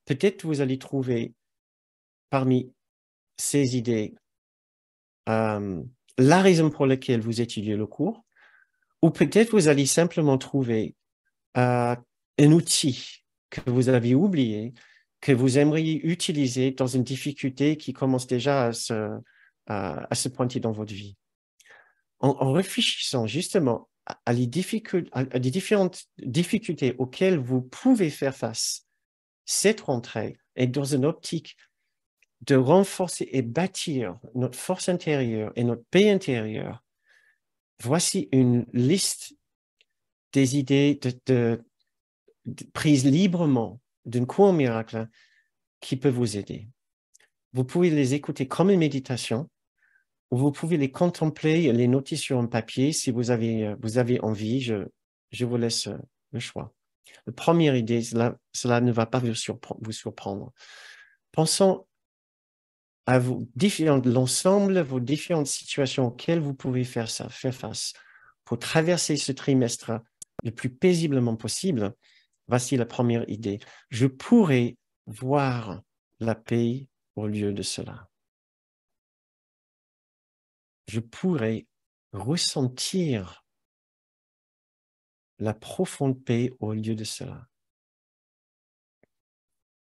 peut-être vous allez trouver parmi ces idées la raison pour laquelle vous étudiez le cours, ou peut-être vous allez simplement trouver un outil que vous avez oublié, que vous aimeriez utiliser dans une difficulté qui commence déjà à se pointer dans votre vie. En réfléchissant justement à des différentes difficultés auxquelles vous pouvez faire face, cette rentrée est dans une optique de renforcer et bâtir notre force intérieure et notre paix intérieure. Voici une liste des idées prises librement d'un cours miracle qui peut vous aider. Vous pouvez les écouter comme une méditation, ou vous pouvez les contempler, les noter sur un papier si vous avez envie. Je vous laisse le choix. La première idée, cela ne va pas vous surprendre. Pensons à l'ensemble de vos différentes situations auxquelles vous pouvez faire face pour traverser ce trimestre le plus paisiblement possible. Voici la première idée. Je pourrais voir la paix au lieu de cela. Je pourrais ressentir la profonde paix au lieu de cela.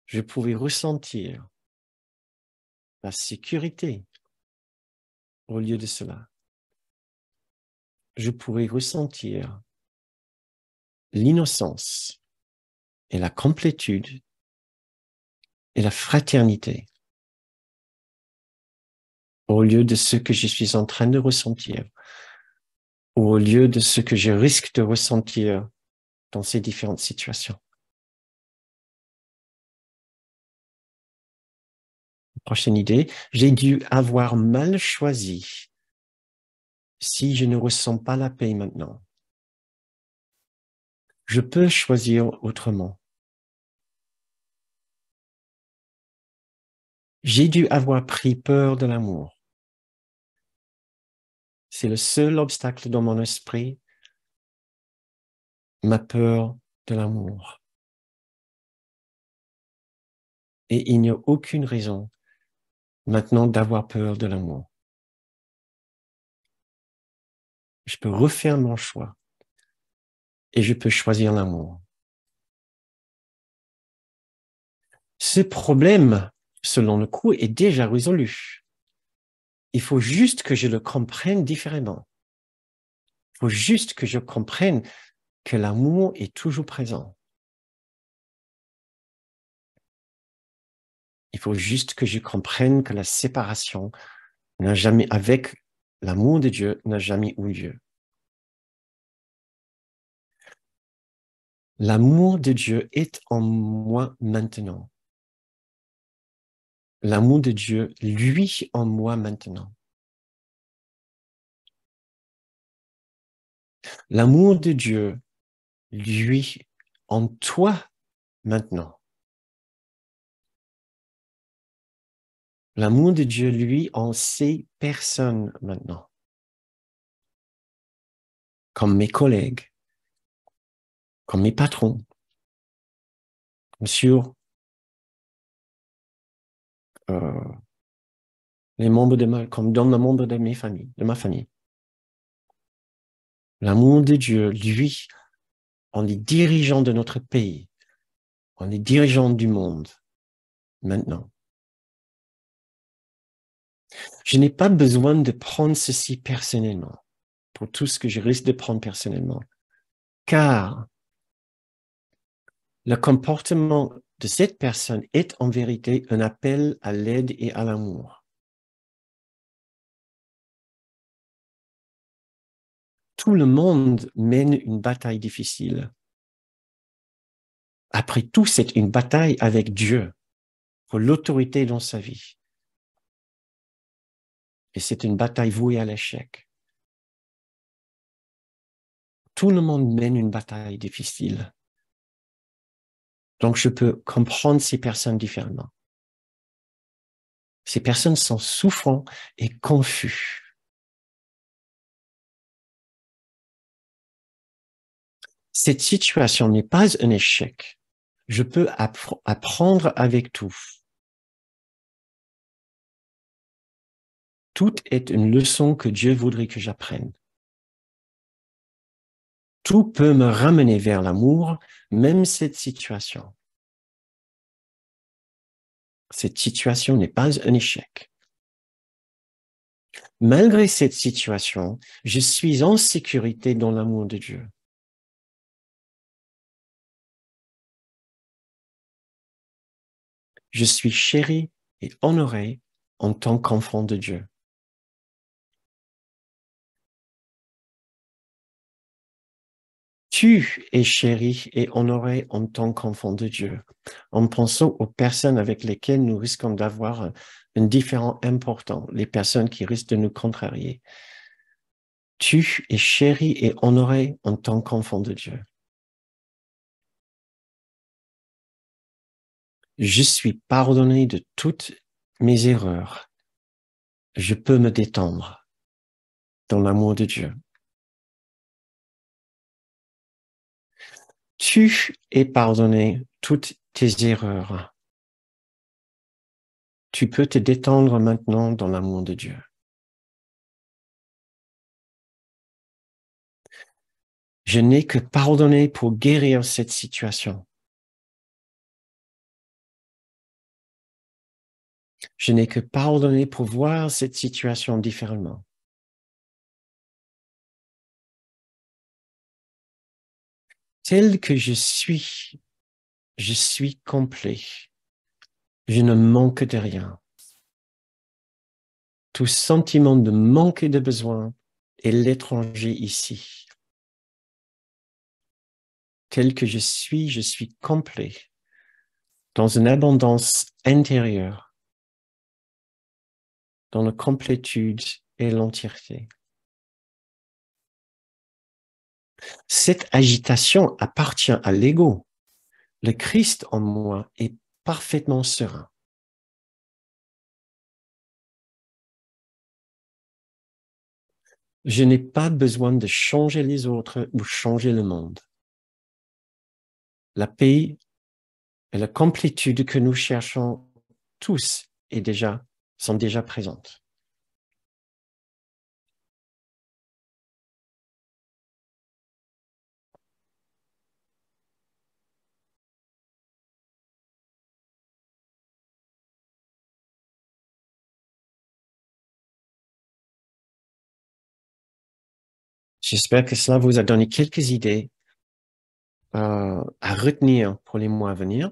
Je pourrais ressentir la sécurité au lieu de cela. Je pourrais ressentir l'innocence et la complétude et la fraternité au lieu de ce que je suis en train de ressentir ou au lieu de ce que je risque de ressentir dans ces différentes situations. Prochaine idée, j'ai dû avoir mal choisi si je ne ressens pas la paix maintenant. Je peux choisir autrement. J'ai dû avoir pris peur de l'amour. C'est le seul obstacle dans mon esprit, ma peur de l'amour. Et il n'y a aucune raison maintenant d'avoir peur de l'amour. Je peux refaire mon choix et je peux choisir l'amour. Ce problème, selon le cours, est déjà résolu. Il faut juste que je le comprenne différemment. Il faut juste que je comprenne que l'amour est toujours présent. Il faut juste que je comprenne que la séparation n'a jamais, avec l'amour de Dieu, n'a jamais eu lieu. L'amour de Dieu est en moi maintenant. L'amour de Dieu, lui, en moi maintenant. L'amour de Dieu, lui, en toi maintenant. L'amour de Dieu, lui, en ces personnes maintenant. Comme mes collègues, comme mes patrons, comme sur les membres comme dans le membre de ma famille. L'amour de Dieu, lui, en les dirigeants de notre pays, en les dirigeants du monde, maintenant. Je n'ai pas besoin de prendre ceci personnellement, pour tout ce que je risque de prendre personnellement, car le comportement de cette personne est en vérité un appel à l'aide et à l'amour. Tout le monde mène une bataille difficile. Après tout, c'est une bataille avec Dieu pour l'autorité dans sa vie. Et c'est une bataille vouée à l'échec. Tout le monde mène une bataille difficile. Donc, je peux comprendre ces personnes différemment. Ces personnes sont souffrantes et confuses. Cette situation n'est pas un échec. Je peux apprendre avec tout. Tout est une leçon que Dieu voudrait que j'apprenne. Tout peut me ramener vers l'amour, même cette situation. Cette situation n'est pas un échec. Malgré cette situation, je suis en sécurité dans l'amour de Dieu. Je suis chéri et honoré en tant qu'enfant de Dieu. Tu es chéri et honoré en tant qu'enfant de Dieu, en pensant aux personnes avec lesquelles nous risquons d'avoir un différend important, les personnes qui risquent de nous contrarier. Tu es chéri et honoré en tant qu'enfant de Dieu. Je suis pardonné de toutes mes erreurs. Je peux me détendre dans l'amour de Dieu. Tu es pardonné toutes tes erreurs. Tu peux te détendre maintenant dans l'amour de Dieu. Je n'ai que pardonné pour guérir cette situation. Je n'ai que pardonné pour voir cette situation différemment. Tel que je suis complet. Je ne manque de rien. Tout sentiment de manque et de besoin est l'étranger ici. Tel que je suis complet, dans une abondance intérieure, dans la complétude et l'entièreté. Cette agitation appartient à l'ego. Le Christ en moi est parfaitement serein. Je n'ai pas besoin de changer les autres ou changer le monde. La paix et la complétude que nous cherchons tous sont déjà présentes. J'espère que cela vous a donné quelques idées à retenir pour les mois à venir.